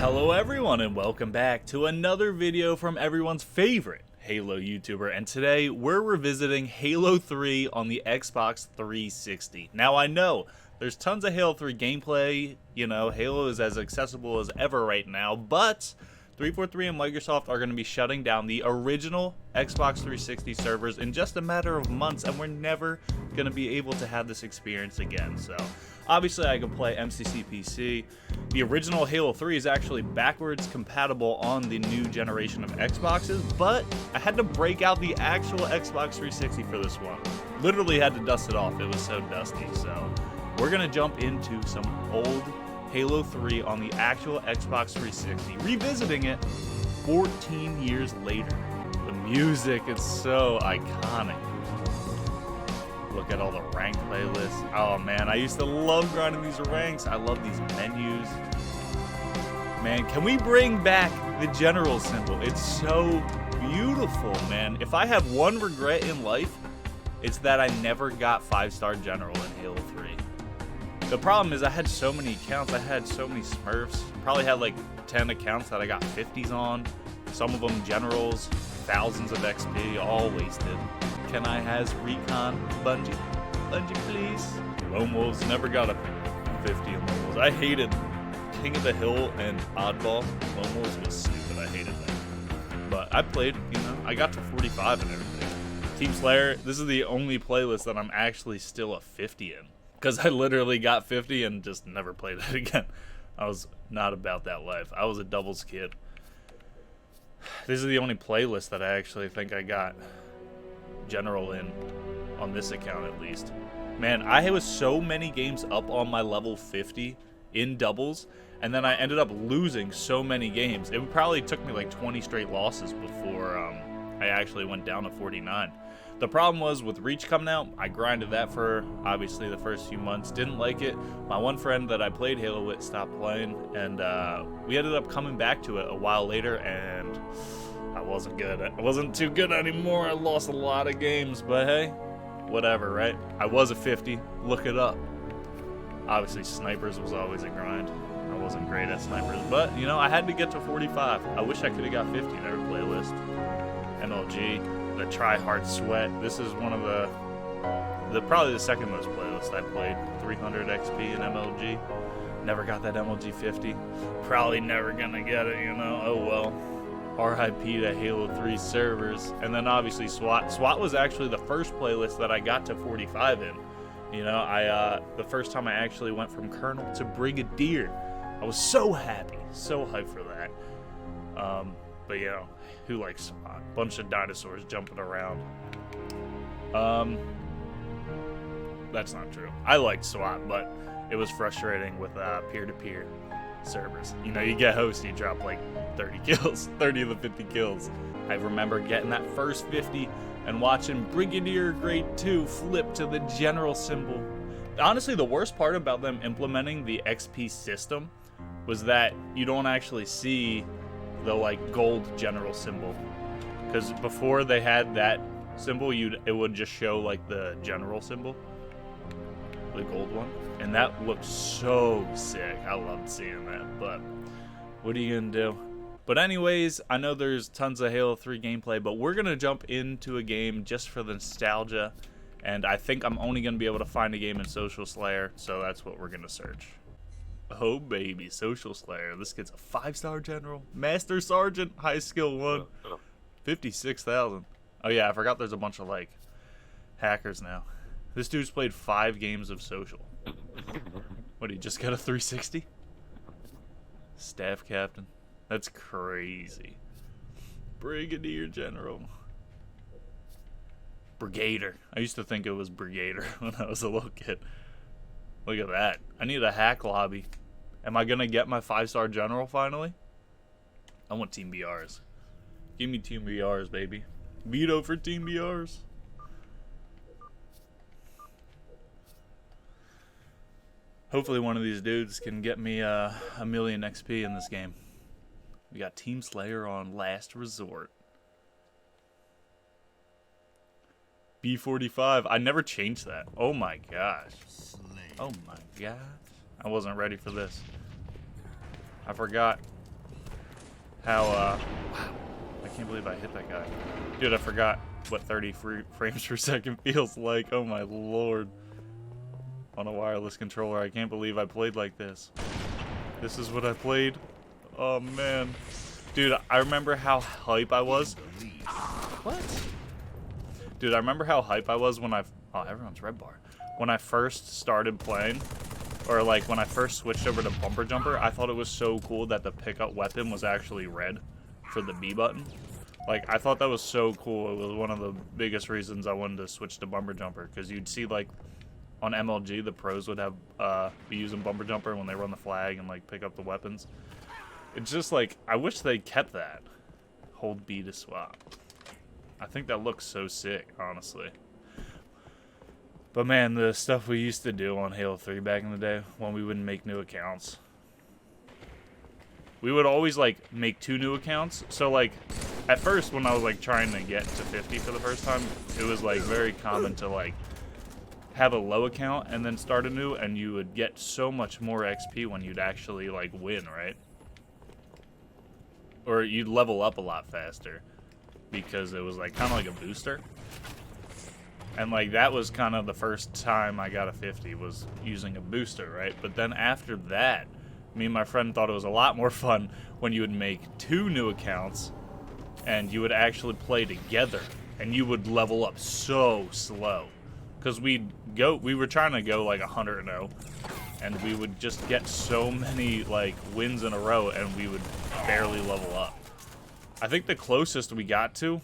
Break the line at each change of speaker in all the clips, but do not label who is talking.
Hello everyone and welcome back to another video from everyone's favorite Halo YouTuber, and today we're revisiting Halo 3 on the Xbox 360. Now I know there's tons of Halo 3 gameplay, you know, Halo is as accessible as ever right now, but 343 and Microsoft are going to be shutting down the original Xbox 360 servers in just a matter of months, and we're never going to be able to have this experience again. So obviously I can play MCC PC. The original Halo 3 is actually backwards compatible on the new generation of Xboxes, but I had to break out the actual Xbox 360 for this one. Literally had to dust it off, it was so dusty. So we're going to jump into some old Halo 3 on the actual Xbox 360, revisiting it 14 years later. The music is so iconic. Look at all the rank playlists. Oh man, I used to love grinding these ranks. I love these menus. Man, can we bring back the general symbol? It's so beautiful, man. If I have one regret in life, it's that I never got 5-star general in Halo 3. The problem is I had so many accounts. I had so many Smurfs. Probably had like 10 accounts that I got 50s on. Some of them generals, thousands of XP, all wasted. Can I has recon? Bungie? Bungie, please? Lone Wolves, never got a 50 in Lone Wolves. I hated King of the Hill and Oddball. Lone Wolves was stupid. I hated that. But I played, you know, I got to 45 and everything. Team Slayer, this is the only playlist that I'm actually still a 50 in. Because I literally got 50 and just never played it again. I was not about that life. I was a doubles kid. This is the only playlist that I actually think I got general in, on this account at least. Man, I was so many games up on my level 50 in doubles, and then I ended up losing so many games. It probably took me like 20 straight losses before I actually went down to 49. The problem was with Reach coming out, I grinded that for obviously the first few months, didn't like it. My one friend that I played Halo with stopped playing, and we ended up coming back to it a while later, and I wasn't good. I wasn't too good anymore. I lost a lot of games, but hey, whatever, right? I was a 50. Look it up. Obviously, snipers was always a grind. I wasn't great at snipers, but you know, I had to get to 45. I wish I could have got 50 in every playlist. MLG, the Try Hard Sweat. This is one of the probably the second most playlist I played. 300 XP in MLG. Never got that MLG 50. Probably never gonna get it, you know. Oh well. RIP to Halo 3 servers. And then obviously SWAT. SWAT was actually the first playlist that I got to 45 in. You know, the first time I actually went from Colonel to Brigadier. I was so happy, so hyped for that. But you know, who likes SWAT? Bunch of dinosaurs jumping around. That's not true. I liked SWAT, but it was frustrating with peer-to-peer servers. You know, you get hosts, you drop like 30 kills, 30 of the 50 kills. I remember getting that first 50 and watching Brigadier Grade 2 flip to the general symbol. Honestly, the worst part about them implementing the XP system was that you don't actually see the like gold general symbol. Because before they had that symbol, it would just show like the general symbol, the gold one, and that looked so sick. I loved seeing that, but what are you gonna do? But anyways, I know there's tons of Halo 3 gameplay, but we're gonna jump into a game just for the nostalgia, and I think I'm only gonna be able to find a game in Social Slayer, so that's what we're gonna search. Oh baby, Social Slayer. This gets a 5-star general, Master Sergeant, high skill 1, 56,000. Oh yeah, I forgot there's a bunch of like hackers now. This dude's played 5 games of Social. What, he just got a 360? Staff captain. That's crazy. Brigadier General. Brigader. I used to think it was Brigader when I was a little kid. Look at that. I need a hack lobby. Am I gonna get my 5-star general finally? I want Team BRs. Give me Team BRs, baby. Veto for Team BRs. Hopefully one of these dudes can get me a million XP in this game. We got Team Slayer on Last Resort. B45. I never changed that. Oh my gosh. Oh my gosh. I wasn't ready for this. I forgot. how, wow, I can't believe I hit that guy. Dude, I forgot what 30 frames per second feels like. Oh my lord. On a wireless controller, I can't believe I played like this. This is what I played. Oh man. Dude, I remember how hype I was. What? Dude, I remember how hype I was when oh, everyone's red bar. When I first started playing, or like when I first switched over to bumper jumper, I thought it was so cool that the pickup weapon was actually red for the B button. Like, I thought that was so cool. It was one of the biggest reasons I wanted to switch to bumper jumper, because you'd see like on MLG, the pros would have be using bumper jumper when they run the flag and like pick up the weapons. It's just like, I wish they kept that. Hold B to swap. I think that looks so sick, honestly. But man, the stuff we used to do on Halo 3 back in the day, when we wouldn't make new accounts. We would always like make 2 new accounts. So like, at first when I was like trying to get to 50 for the first time, it was like very common to like have a low account and then start a new, and you would get so much more XP when you'd actually like win, right? Or you'd level up a lot faster because it was like kind of like a booster. And like that was kind of the first time I got a 50 was using a booster, right? But then after that, me and my friend thought it was a lot more fun when you would make 2 new accounts and you would actually play together, and you would level up so slow. Because we were trying to go like 100-0, and we would just get so many like wins in a row, and we would barely level up. I think the closest we got to,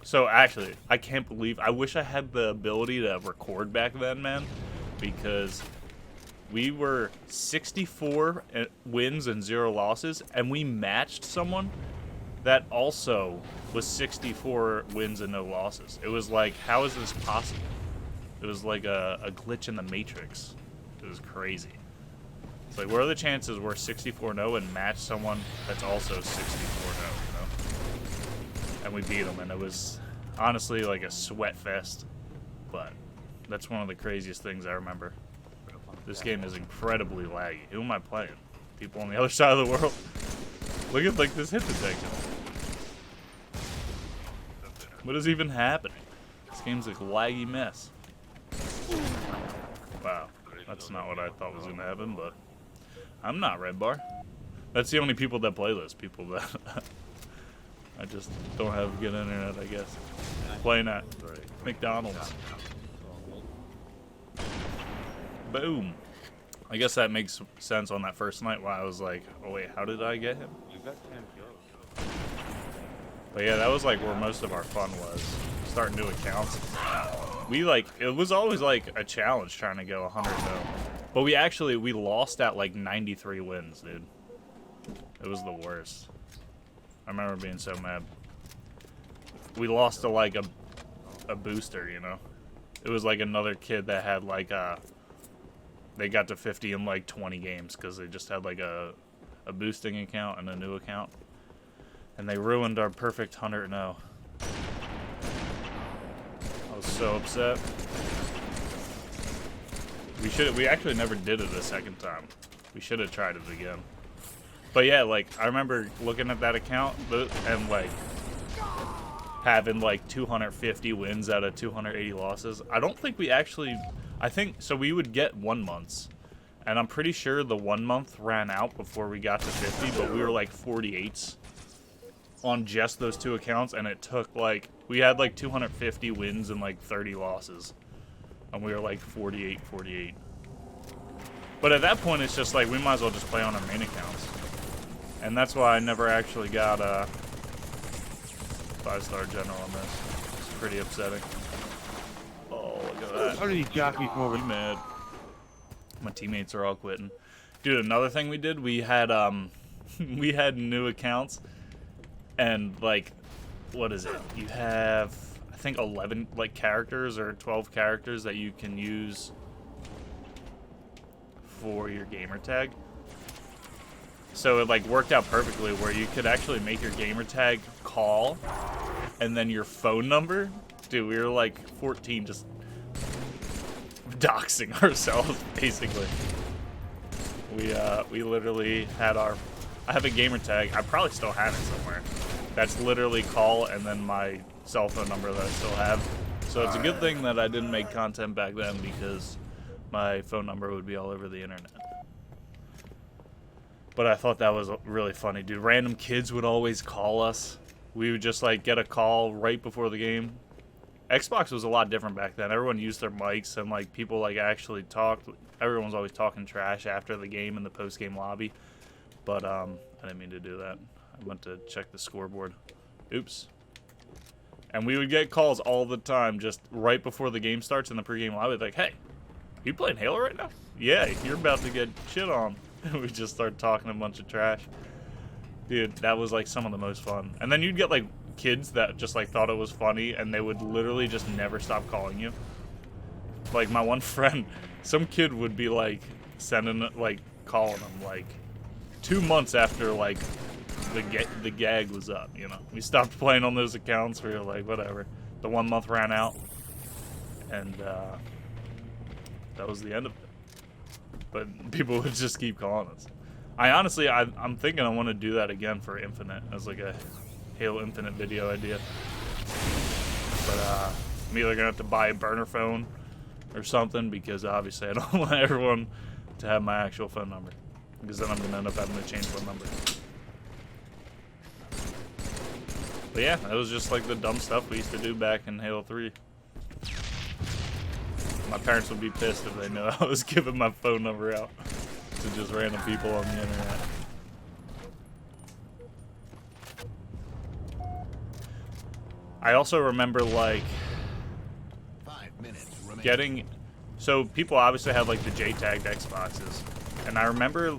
so actually, I can't believe, I wish I had the ability to record back then, man, because we were 64 wins and 0 losses, and we matched someone that also was 64 wins and no losses. It was like, how is this possible? It was like a glitch in the Matrix. It was crazy. It's like, what are the chances we're 64-0 and match someone that's also 64-0, you know? And we beat them, and it was honestly like a sweat fest. But that's one of the craziest things I remember. This game is incredibly laggy. Who am I playing? People on the other side of the world? Look at like this hit detection. What is even happening? This game's like a laggy mess. Wow, that's not what I thought was gonna happen, but I'm not red bar. That's the only people that play this. People that I just don't have good internet, I guess. Playing at McDonald's. Boom. I guess that makes sense on that first night why I was like, oh wait, how did I get him? But yeah, that was like where most of our fun was. Starting new accounts. We like, it was always like a challenge trying to go 100 though. But we lost at like 93 wins, dude. It was the worst. I remember being so mad. We lost to like a booster, you know? It was like another kid that had like they got to 50 in like 20 games because they just had like a boosting account and a new account. And they ruined our perfect 100-0. I was so upset. We actually never did it a second time. We should have tried it again. But yeah, like, I remember looking at that account and like having like 250 wins out of 280 losses. I don't think we actually, I think, so we would get 1 months. And I'm pretty sure the 1 month ran out before we got to 50, but we were like 48s on just those 2 accounts, and it took like, we had like 250 wins and like 30 losses. And we were like 48. But at that point, it's just like, we might as well just play on our main accounts. And that's why I never actually got a 5-star general on this. It's pretty upsetting. Oh, look at that.
How did he jack me from over?
Mad. My teammates are all quitting. Dude, another thing we did, we had we had new accounts, and like, what is it? You have, I think 11 like characters or 12 characters that you can use for your gamer tag. So it like worked out perfectly where you could actually make your gamer tag call and then your phone number. Dude, we were like 14 just doxing ourselves basically. We literally had our I have a gamer tag. I probably still have it somewhere. That's literally call and then my cell phone number that I still have. So it's a good thing that I didn't make content back then because my phone number would be all over the internet. But I thought that was really funny, dude. Random kids would always call us. We would just like get a call right before the game. Xbox was a lot different back then. Everyone used their mics and like people like actually talked. Everyone was always talking trash after the game in the post-game lobby. But I didn't mean to do that. I went to check the scoreboard. Oops. And we would get calls all the time just right before the game starts in the pregame lobby. Like, hey, you playing Halo right now? Yeah, you're about to get shit on. And we just start talking a bunch of trash. Dude, that was like some of the most fun. And then you'd get like kids that just like thought it was funny and they would literally just never stop calling you. Like my one friend, some kid would be like sending, like calling him like 2 months after like the gag was up, you know. We stopped playing on those accounts. We were like, whatever. The 1 month ran out, and that was the end of it. But people would just keep calling us. I'm thinking I want to do that again for Infinite as like a Halo Infinite video idea. But I'm either gonna have to buy a burner phone or something because obviously I don't want everyone to have my actual phone number because then I'm gonna end up having to change phone number. But yeah, that was just like the dumb stuff we used to do back in Halo 3. My parents would be pissed if they knew I was giving my phone number out to just random people on the internet. I also remember like
5 minutes remaining.
getting, so people obviously have like the J-tagged Xboxes, and I remember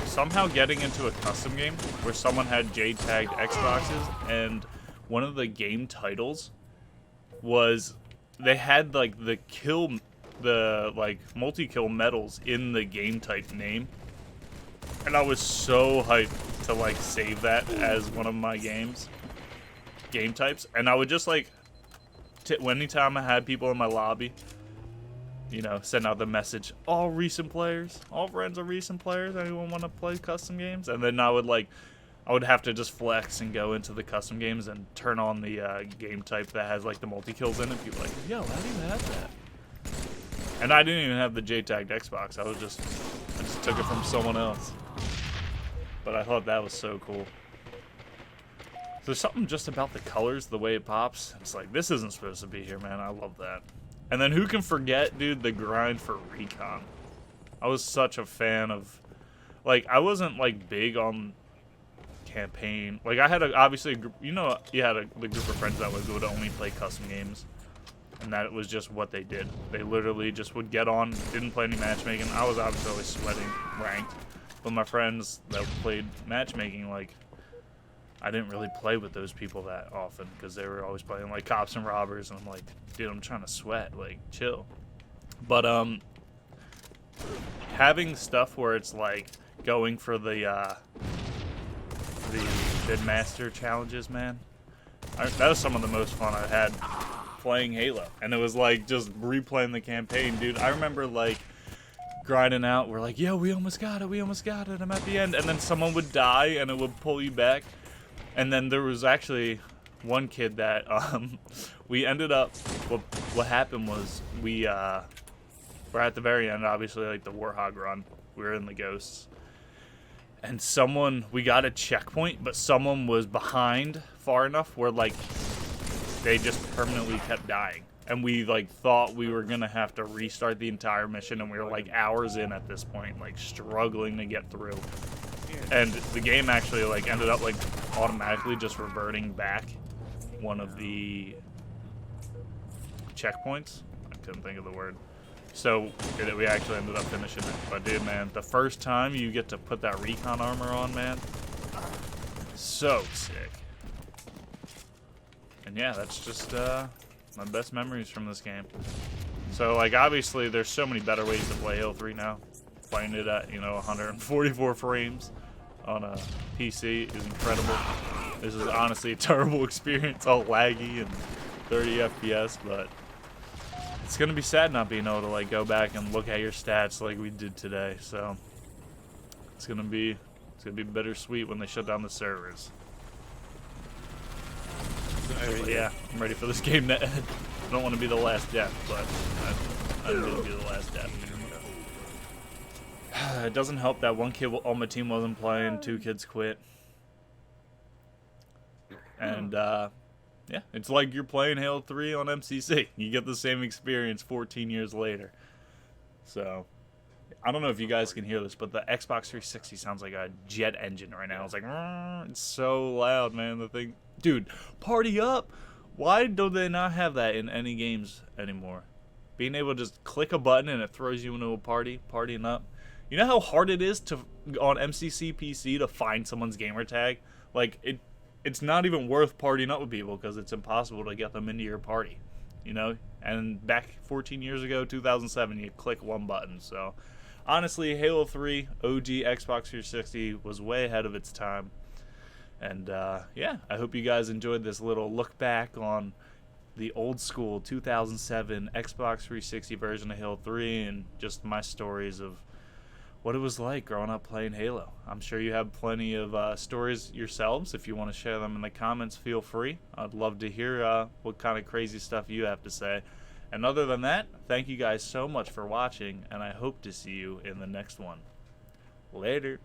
somehow getting into a custom game where someone had J-tagged Xboxes, and one of the game titles was, they had like the like multi-kill medals in the game type name, and I was so hyped to like save that as one of my game types, and I would just like anytime I had people in my lobby, you know, send out the message, all recent players, all friends are recent players, anyone want to play custom games? And then I would have to just flex and go into the custom games and turn on the game type that has like the multi-kills in it. People are like, yo, how do you have that? And I didn't even have the J-tagged Xbox. I just took it from someone else. But I thought that was so cool. There's something just about the colors, the way it pops. It's like, this isn't supposed to be here, man. I love that. And then who can forget, dude, the grind for recon? I was such a fan of, like, I wasn't like big on campaign. Like, I had obviously a group, you know, you had the group of friends that would only play custom games, and that was just what they did. They literally just would get on, didn't play any matchmaking. I was obviously always sweating ranked, but my friends that played matchmaking, like, I didn't really play with those people that often because they were always playing like cops and robbers, and I'm like, dude, I'm trying to sweat, like, chill. But having stuff where it's like going for the Master challenges, man, that was some of the most fun I had playing Halo. And it was like just replaying the campaign, dude. I remember like grinding out, we're like, yo, we almost got it, I'm at the end, and then someone would die and it would pull you back. And then there was actually one kid that we ended up, what happened was we're at the very end, obviously, like the Warhog run, we were in the Ghosts, and we got a checkpoint, but someone was behind far enough where like they just permanently kept dying, and we like thought we were gonna have to restart the entire mission, and we were like hours in at this point, like struggling to get through. And the game actually like ended up like automatically just reverting back one of the checkpoints. I couldn't think of the word. So we actually ended up finishing it. But dude, man, the first time you get to put that recon armor on, man, so sick. And yeah, that's just my best memories from this game. So like obviously there's so many better ways to play Halo 3 now. Playing it at, you know, 144 frames on a PC is incredible. This is honestly a terrible experience, all laggy and 30 FPS, but it's gonna be sad not being able to like go back and look at your stats like we did today. So it's gonna be It's gonna be bittersweet when they shut down the servers. But yeah, I'm ready for this game to end. I don't want to be the last death, but I'm gonna be the last death. It doesn't help that one kid on my team wasn't playing, 2 kids quit. And yeah, it's like you're playing Halo 3 on MCC. You get the same experience 14 years later. So, I don't know if you guys can hear this, but the Xbox 360 sounds like a jet engine right now. It's like, it's so loud, man. The thing, dude, party up. Why do they not have that in any games anymore? Being able to just click a button and it throws you into a party, partying up. You know how hard it is to on MCC PC to find someone's gamer tag? Like, it's not even worth partying up with people because it's impossible to get them into your party, you know? And back 14 years ago, 2007, you click one button. So, honestly, Halo 3 OG Xbox 360 was way ahead of its time. And, yeah, I hope you guys enjoyed this little look back on the old school 2007 Xbox 360 version of Halo 3 and just my stories of what it was like growing up playing Halo. I'm sure you have plenty of stories yourselves. If you want to share them in the comments, feel free. I'd love to hear what kind of crazy stuff you have to say. And other than that, thank you guys so much for watching, and I hope to see you in the next one. Later.